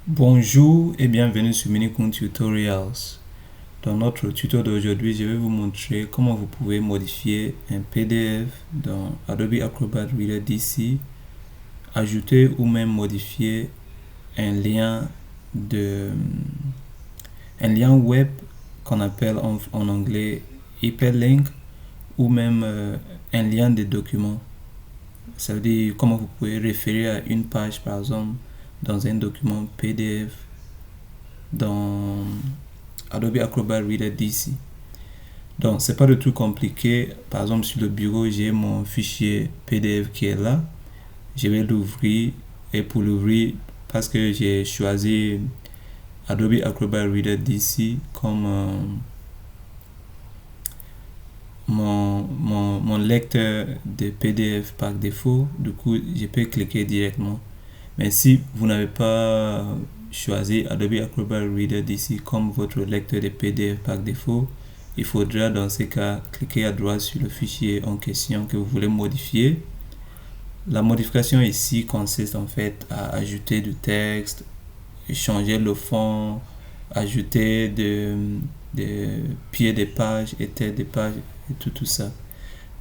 Bonjour et bienvenue sur Minikun Tutorials. Dans notre tuto d'aujourd'hui, je vais vous montrer comment vous pouvez modifier un PDF dans Adobe Acrobat Reader DC, ajouter ou même modifier un lien web qu'on appelle en anglais hyperlink ou même un lien de document. Ça veut dire comment vous pouvez référer à une page par exemple dans un document PDF dans Adobe Acrobat Reader DC. Donc, c'est pas du tout compliqué. Par exemple, sur le bureau, j'ai mon fichier PDF qui est là. Je vais l'ouvrir et pour l'ouvrir, parce que j'ai choisi Adobe Acrobat Reader DC comme mon lecteur de PDF par défaut, du coup, je peux cliquer directement. Mais si vous n'avez pas choisi Adobe Acrobat Reader DC comme votre lecteur de PDF par défaut, il faudra dans ce cas cliquer à droite sur le fichier en question que vous voulez modifier. La modification ici consiste en fait à ajouter du texte, changer le fond, ajouter des pieds de page et tête de page et tout ça.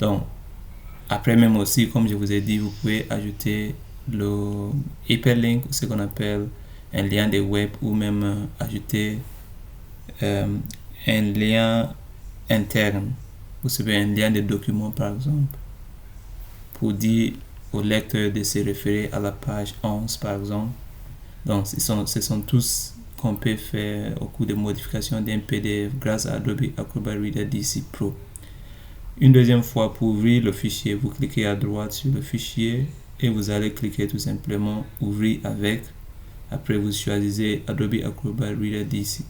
Donc, après même aussi, comme je vous ai dit, vous pouvez ajouter le hyperlink, ce qu'on appelle un lien de web, ou même ajouter un lien interne, vous savez, un lien de document par exemple, pour dire au lecteur de se référer à la page 11 par exemple. Donc ce sont tous qu'on peut faire au cours de modification d'un PDF grâce à Adobe Acrobat Reader DC Pro. Une deuxième fois, pour ouvrir le fichier, vous cliquez à droite sur le fichier et vous allez cliquer tout simplement ouvrir avec. Après, vous choisissez Adobe Acrobat Reader DC.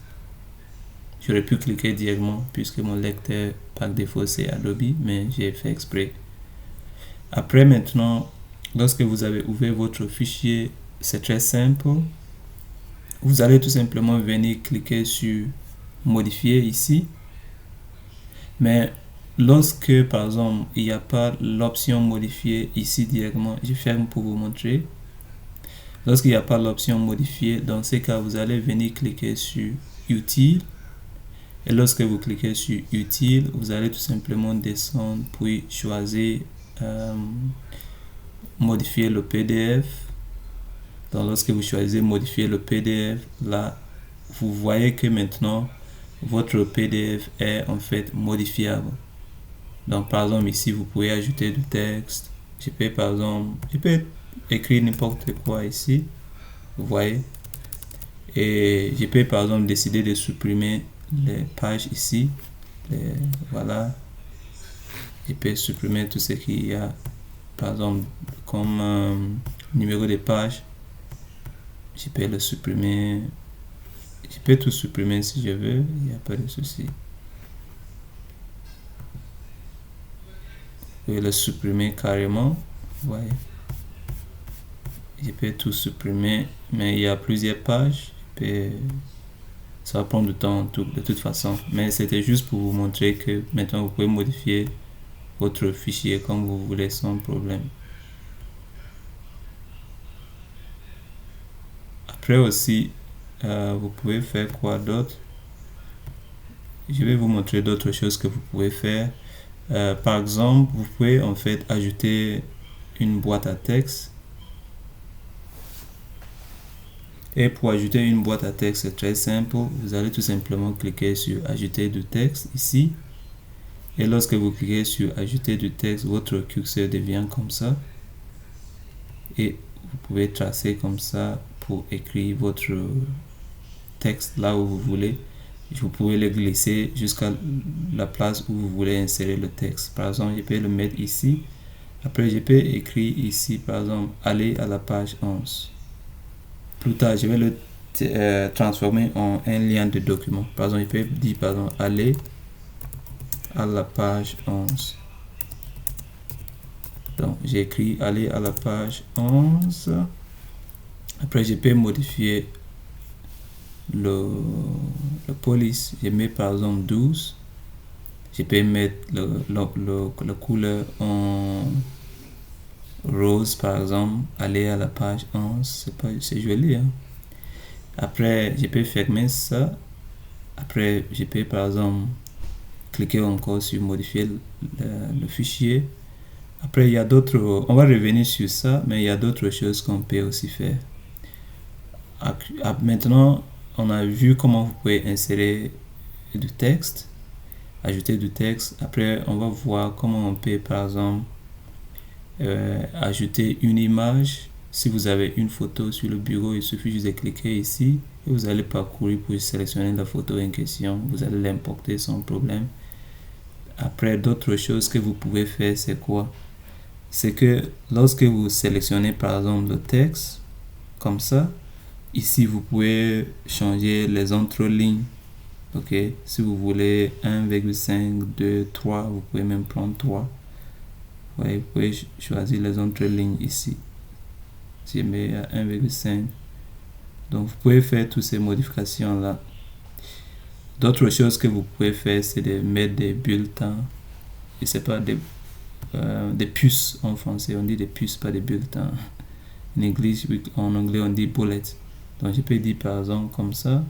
J'aurais pu cliquer directement puisque mon lecteur par défaut c'est Adobe, mais j'ai fait exprès. Après, maintenant, lorsque vous avez ouvert votre fichier, c'est très simple. Vous allez tout simplement venir cliquer sur modifier ici. Mais lorsque par exemple il n'y a pas l'option modifier ici directement, je ferme pour vous montrer. Lorsqu'il n'y a pas l'option modifier, dans ce cas vous allez venir cliquer sur utile. Et lorsque vous cliquez sur utile, vous allez tout simplement descendre puis choisir modifier le PDF. Donc lorsque vous choisissez modifier le PDF, là vous voyez que maintenant votre PDF est en fait modifiable. Donc par exemple ici vous pouvez ajouter du texte. Je peux écrire n'importe quoi ici, vous voyez. Et je peux par exemple décider de supprimer les pages ici. Voilà. Je peux supprimer tout ce qu'il y a par exemple comme numéro de page. Je peux le supprimer. Je peux tout supprimer si je veux, il n'y a pas de souci. Je vais le supprimer carrément. Ouais. Je peux tout supprimer, mais il y a plusieurs pages. Ça va prendre du temps de toute façon. Mais c'était juste pour vous montrer que maintenant vous pouvez modifier votre fichier comme vous voulez sans problème. Après aussi, vous pouvez faire quoi d'autre? Je vais vous montrer d'autres choses que vous pouvez faire. Par exemple, vous pouvez en fait ajouter une boîte à texte. Et pour ajouter une boîte à texte, c'est très simple. Vous allez tout simplement cliquer sur ajouter du texte ici. Et lorsque vous cliquez sur ajouter du texte, votre curseur devient comme ça. Et vous pouvez tracer comme ça pour écrire votre texte là où vous voulez. Vous pouvez le glisser jusqu'à la place où vous voulez insérer le texte. Par exemple, je peux le mettre ici. Après, je peux écrire ici, par exemple, aller à la page 11. Plus tard, je vais le transformer en un lien de document. Par exemple, je peux dire, par exemple, aller à la page 11. Donc, j'ai écrit aller à la page 11. Après, je peux modifier le police. Je mets par exemple 12. Je peux mettre le couleur en rose par exemple. Aller à la page 11. C'est joli, hein? Après, je peux fermer ça. Après, je peux par exemple cliquer encore sur modifier le fichier. Après, il y a d'autres, on va revenir sur ça, mais il y a d'autres choses qu'on peut aussi faire. Maintenant, on a vu comment vous pouvez insérer du texte, ajouter du texte. Après, on va voir comment on peut, par exemple, ajouter une image. Si vous avez une photo sur le bureau, il suffit juste de cliquer ici et vous allez parcourir pour sélectionner la photo en question. Vous allez l'importer sans problème. Après, d'autres choses que vous pouvez faire, c'est quoi? C'est que lorsque vous sélectionnez par exemple le texte, comme ça, ici vous pouvez changer les entre-lignes. Ok, si vous voulez 1,5, 2, 3, vous pouvez même prendre 3. Ouais, vous pouvez choisir les entre-lignes ici. Si je mets à 1,5. Donc vous pouvez faire toutes ces modifications là. D'autres choses que vous pouvez faire, c'est de mettre des bulletins. Et c'est pas des puces en français, on dit des puces, pas des bulletins. En anglais, on dit bullet. Donc je peux dire par exemple comme ça,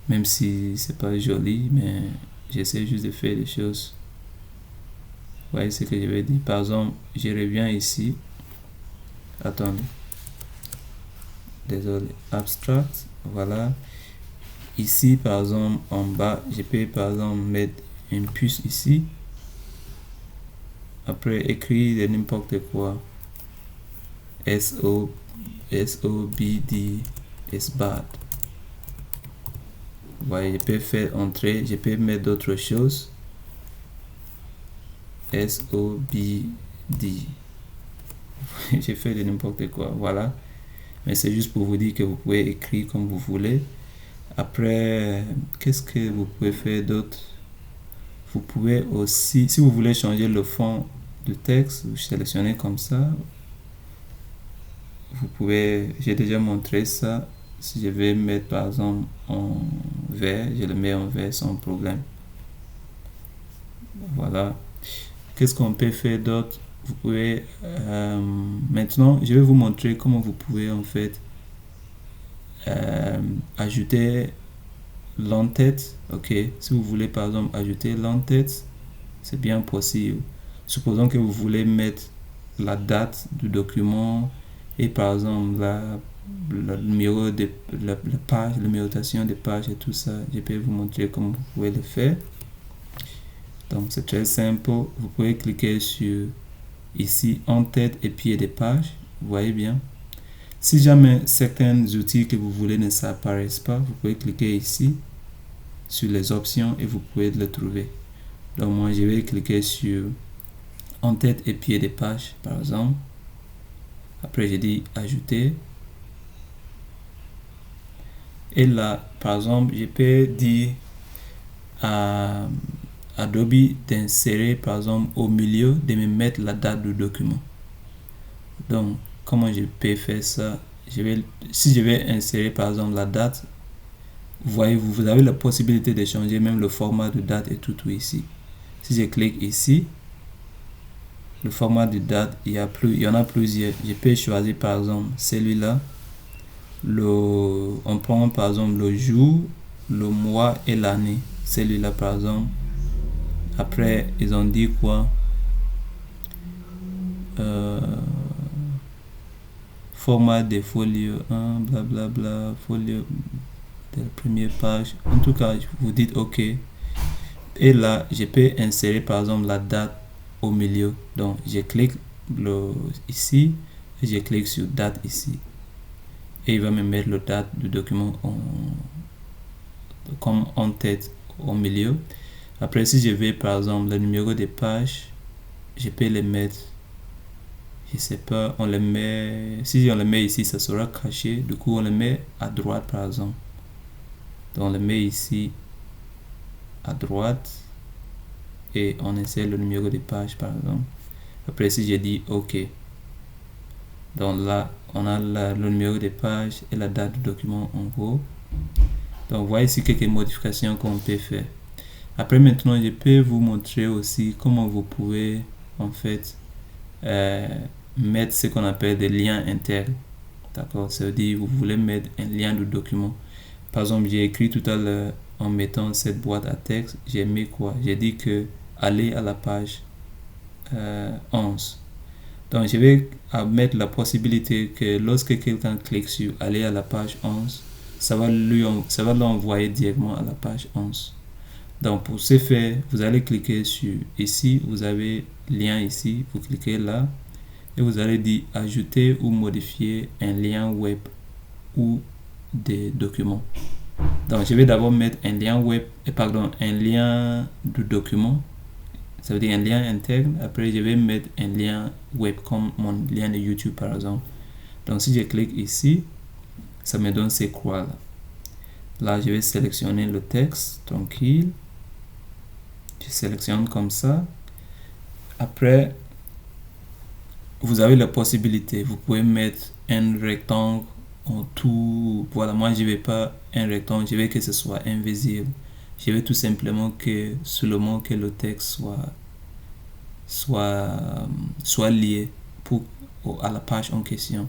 même si c'est pas joli, mais j'essaie juste de faire des choses. Vous voyez ce que je vais dire. Par exemple, je reviens ici. Attendez. Désolé. Abstract. Voilà. Ici, par exemple, en bas, je peux par exemple mettre une puce ici. Après, écrire de n'importe quoi. SOBD is bad. Vous voyez, je peux faire entrer, je peux mettre d'autres choses. SOBD. J'ai fait de n'importe quoi, voilà. Mais c'est juste pour vous dire que vous pouvez écrire comme vous voulez. Après, qu'est-ce que vous pouvez faire d'autre? Vous pouvez aussi, si vous voulez changer le fond du texte, vous sélectionnez comme ça. Vous pouvez, j'ai déjà montré ça. Si je vais mettre par exemple en vert, je le mets en vert sans problème. Voilà. Qu'est-ce qu'on peut faire d'autre? Vous pouvez maintenant, je vais vous montrer comment vous pouvez en fait ajouter l'entête. Ok, si vous voulez par exemple ajouter l'entête, c'est bien possible. Supposons que vous voulez mettre la date du document et par exemple le numéro de la page, la numérotation des pages et tout ça. Je peux vous montrer comment vous pouvez le faire. Donc c'est très simple. Vous pouvez cliquer sur ici en tête et pied des pages. Vous voyez bien. Si jamais certains outils que vous voulez ne s'apparaissent pas, vous pouvez cliquer ici sur les options et vous pouvez le trouver. Donc moi je vais cliquer sur en tête et pied des pages par exemple. Après j'ai dit ajouter. Et là par exemple je peux dire à Adobe d'insérer par exemple au milieu, de me mettre la date du document. Donc comment je peux faire ça? Si je vais insérer par exemple la date, vous voyez, vous avez la possibilité de changer même le format de date et tout ici. Si je clique ici, le format de date, il y en a plusieurs. Je peux choisir par exemple celui-là. On prend par exemple le jour, le mois et l'année. Celui-là par exemple. Après, ils ont dit quoi? Format de folio 1, blablabla, folio de la première page. En tout cas, vous dites OK. Et là, je peux insérer par exemple la date au milieu. Donc, je clique ici et je clique sur date ici. Et il va me mettre le date du document comme en tête au milieu. Après, si je vais par exemple le numéro de page, je peux le mettre, je sais pas, on le met, si on le met ici, ça sera caché. Du coup, on le met à droite par exemple. Donc, on le met ici à droite et on insère le numéro de page par exemple. Après, si je dis OK, donc là, on a le numéro de page et la date du document en gros. Donc, voyez ici quelques modifications qu'on peut faire. Après, maintenant, je peux vous montrer aussi comment vous pouvez en fait mettre ce qu'on appelle des liens internes. D'accord, ça veut dire vous voulez mettre un lien de document. Par exemple, j'ai écrit tout à l'heure en mettant cette boîte à texte, j'ai mis quoi? J'ai dit que aller à la page 11. Donc, je vais mettre la possibilité que lorsque quelqu'un clique sur aller à la page 11, ça va l'envoyer directement à la page 11. Donc, pour ce faire, vous allez cliquer sur ici, vous avez lien ici, vous cliquez là et vous allez dire ajouter ou modifier un lien web ou des documents. Donc, je vais d'abord mettre un lien web, un lien de document. Ça veut dire un lien interne. Après, je vais mettre un lien web comme mon lien de YouTube, par exemple. Donc, si je clique ici, ça me donne ces croix là. Là, je vais sélectionner le texte, tranquille. Je sélectionne comme ça. Après, vous avez la possibilité. Vous pouvez mettre un rectangle en tout. Voilà, moi, je ne vais pas un rectangle. Je veux que ce soit invisible. Je veux tout simplement que seulement que le texte soit lié à la page en question.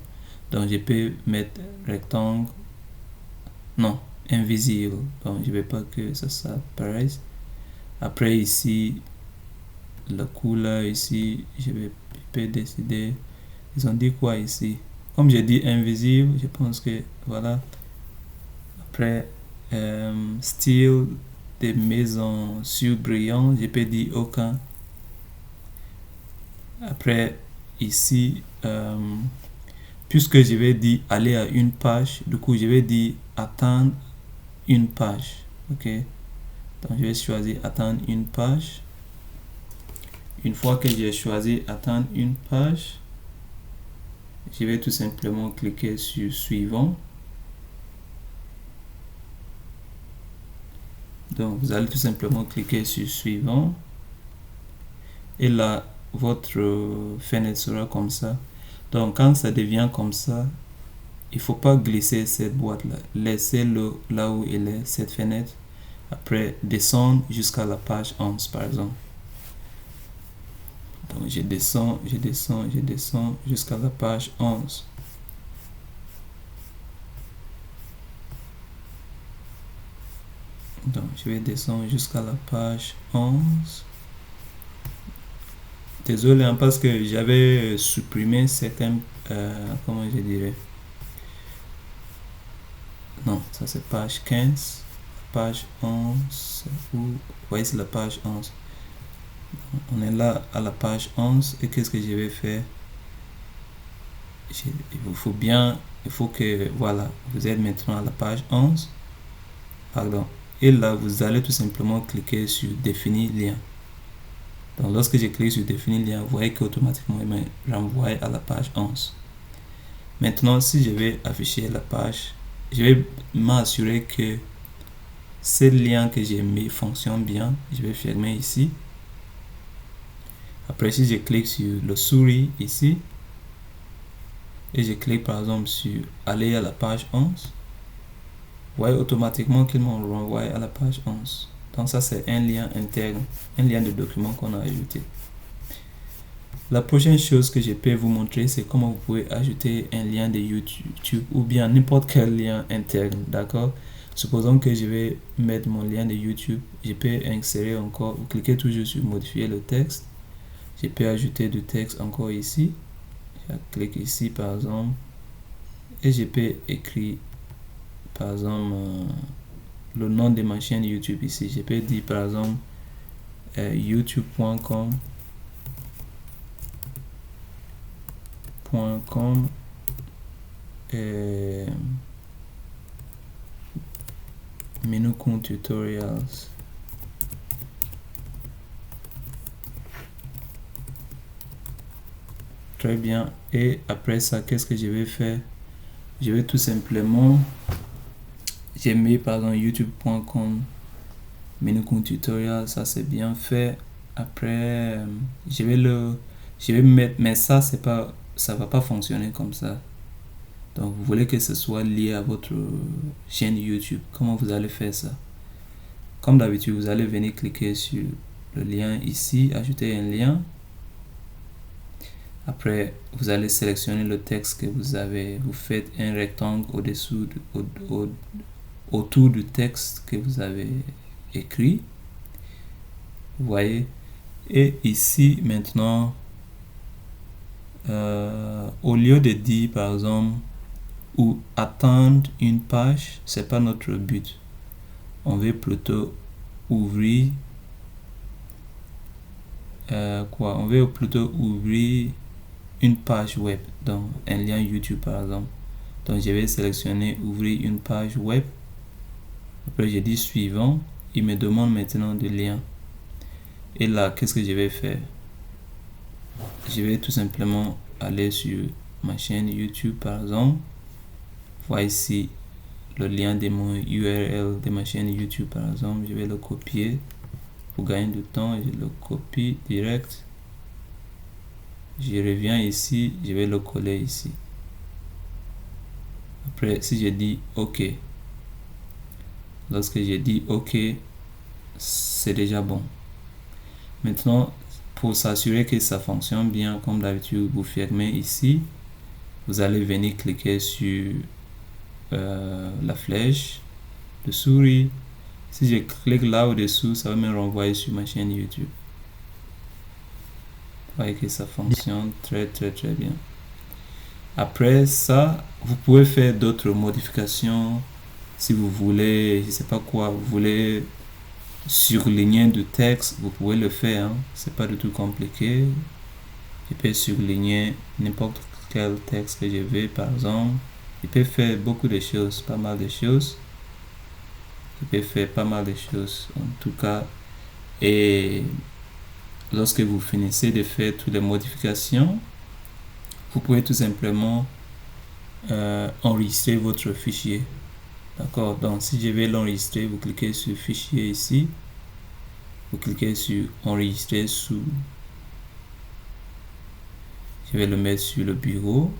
Donc, je peux mettre rectangle. Non, invisible. Donc, je ne veux pas que ça apparaisse. Après, ici, la couleur ici, je peux décider. Ils ont dit quoi ici? Comme j'ai dit invisible, je pense que voilà. Après, style des maisons surbrillantes, je peux dire aucun. Après, ici, puisque je vais dire aller à une page, du coup, je vais dire attendre une page. Ok? Donc, je vais choisir attendre une page. Une fois que j'ai choisi attendre une page, je vais tout simplement cliquer sur suivant. Donc, vous allez tout simplement cliquer sur suivant. Et là, votre fenêtre sera comme ça. Donc, quand ça devient comme ça, il ne faut pas glisser cette boîte-là. Laissez-le là où il est, cette fenêtre. Après, descendre jusqu'à la page 11, par exemple. Donc, je descends jusqu'à la page 11. Donc, je vais descendre jusqu'à la page 11. Désolé, hein, parce que j'avais supprimé certains... comment je dirais? Non, ça c'est page 15. Page 11. Vous voyez, c'est la page 11. On est là à la page 11. Et qu'est-ce que je vais faire? Il faut que, voilà, vous êtes maintenant à la page 11. Pardon. Et là, vous allez tout simplement cliquer sur définir lien. Donc, lorsque je clique sur définir lien, vous voyez qu'automatiquement, il me renvoie à la page 11. Maintenant, si je vais afficher la page, je vais m'assurer que ce lien que j'ai mis fonctionne bien. Je vais fermer ici. Après, si je clique sur le souris ici, et je clique par exemple sur aller à la page 11, vous voyez automatiquement qu'il m'en renvoie à la page 11. Donc ça, c'est un lien interne, un lien de document qu'on a ajouté. La prochaine chose que je peux vous montrer, c'est comment vous pouvez ajouter un lien de YouTube ou bien n'importe quel lien interne, d'accord? Supposons que je vais mettre mon lien de YouTube, je peux insérer encore, vous cliquez toujours sur modifier le texte. Je peux ajouter du texte encore ici. Je clique ici par exemple et je peux écrire par exemple le nom de ma chaîne YouTube ici. Je peux dire par exemple youtube.com menu compte tutorials. Très bien. Et après ça, qu'est-ce que je vais faire? Je vais tout simplement, j'ai mis par exemple youtube.com menu compte tutorial, ça c'est bien fait. Après, je vais mettre, mais ça va pas fonctionner comme ça. Donc vous voulez que ce soit lié à votre chaîne YouTube. Comment vous allez faire ça? Comme d'habitude, vous allez venir cliquer sur le lien ici, ajouter un lien. Après, vous allez sélectionner le texte que vous faites un rectangle autour du texte que vous avez écrit. Vous voyez. Et ici, maintenant, au lieu de dire, par exemple, ou attendre une page, c'est pas notre but. On veut plutôt ouvrir on veut plutôt ouvrir une page web, donc un lien YouTube par exemple. Donc je vais sélectionner ouvrir une page web. Après je dis suivant. Il me demande maintenant de lien. Et là, qu'est-ce que je vais faire? Je vais tout simplement aller sur ma chaîne YouTube par exemple. Voici ici le lien de mon URL de ma chaîne YouTube par exemple. Je vais le copier pour gagner du temps. Je le copie direct. Je reviens ici, je vais le coller ici. Après, si je dis OK, lorsque je dis OK, c'est déjà bon. Maintenant, pour s'assurer que ça fonctionne bien, comme d'habitude, vous fermez ici. Vous allez venir cliquer sur la flèche de souris. Si je clique là au-dessous, ça va me renvoyer sur ma chaîne YouTube. Vous voyez que ça fonctionne très bien. Après ça, vous pouvez faire d'autres modifications. Si vous voulez, je sais pas quoi, vous voulez surligner du texte, vous pouvez le faire, hein. C'est pas du tout compliqué. Je peux surligner n'importe quel texte que je veux, par exemple. Je peux faire beaucoup de choses, pas mal de choses. Je peux faire pas mal de choses, en tout cas. Et lorsque vous finissez de faire toutes les modifications, vous pouvez tout simplement enregistrer votre fichier. D'accord, donc si je vais l'enregistrer, vous cliquez sur fichier ici, vous cliquez sur enregistrer sous, je vais le mettre sur le bureau.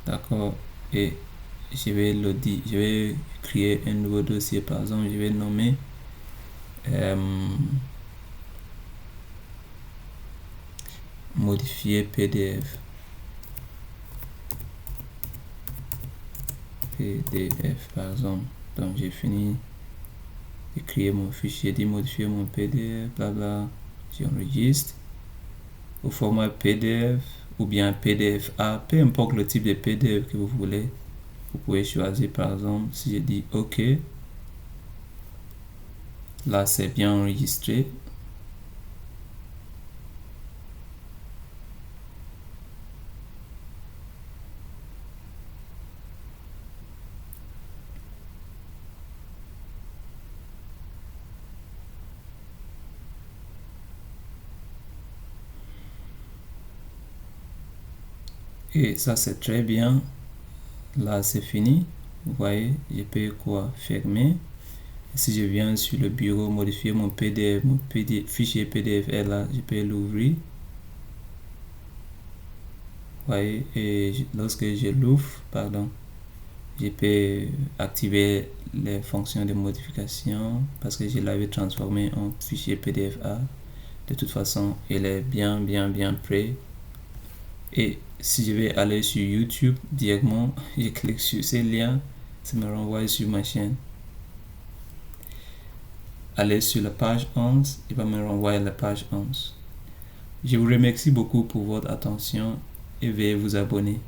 D'accord, et je vais créer un nouveau dossier, par exemple, je vais nommer modifier PDF. Par exemple. Donc j'ai fini de créer mon fichier, de modifier mon PDF, blabla. J'enregistre au format PDF ou bien PDF-A, peu importe le type de PDF que vous voulez. Vous pouvez choisir, par exemple, si je dis OK, là c'est bien enregistré. Et ça c'est très bien. Là c'est fini. Vous voyez, je peux fermer. Si je viens sur le bureau, modifier mon PDF, fichier PDF est là, je peux l'ouvrir. Vous voyez, et lorsque je l'ouvre, je peux activer les fonctions de modification parce que je l'avais transformé en fichier PDF-A. De toute façon, il est bien prêt. Et si je vais aller sur YouTube directement, je clique sur ces liens, ça me renvoie sur ma chaîne. Aller sur la page 11, il va me renvoyer à la page 11. Je vous remercie beaucoup pour votre attention et veuillez vous abonner.